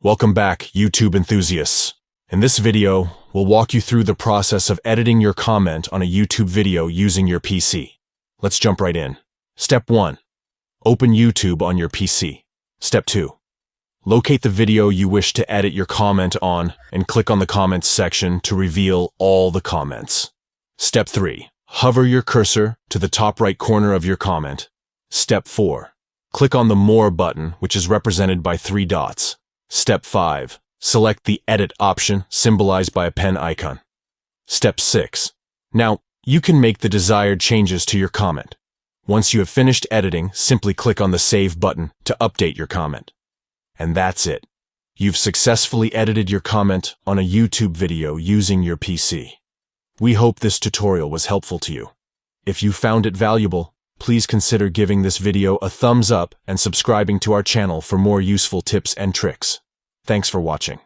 Welcome back, YouTube enthusiasts. In this video, we'll walk you through the process of editing your comment on a YouTube video using your PC. Let's jump right in. Step 1. Open YouTube on your PC. Step 2. Locate the video you wish to edit your comment on and click on the comments section to reveal all the comments. Step 3. Hover your cursor to the top right corner of your comment. Step 4. Click on the More button, which is represented by 3 dots. Step 5. Select the Edit option, symbolized by a pen icon. Step 6. Now, you can make the desired changes to your comment. Once you have finished editing, simply click on the Save button to update your comment. And that's it. You've successfully edited your comment on a YouTube video using your PC. We hope this tutorial was helpful to you. If you found it valuable, please consider giving this video a thumbs up and subscribing to our channel for more useful tips and tricks. Thanks for watching.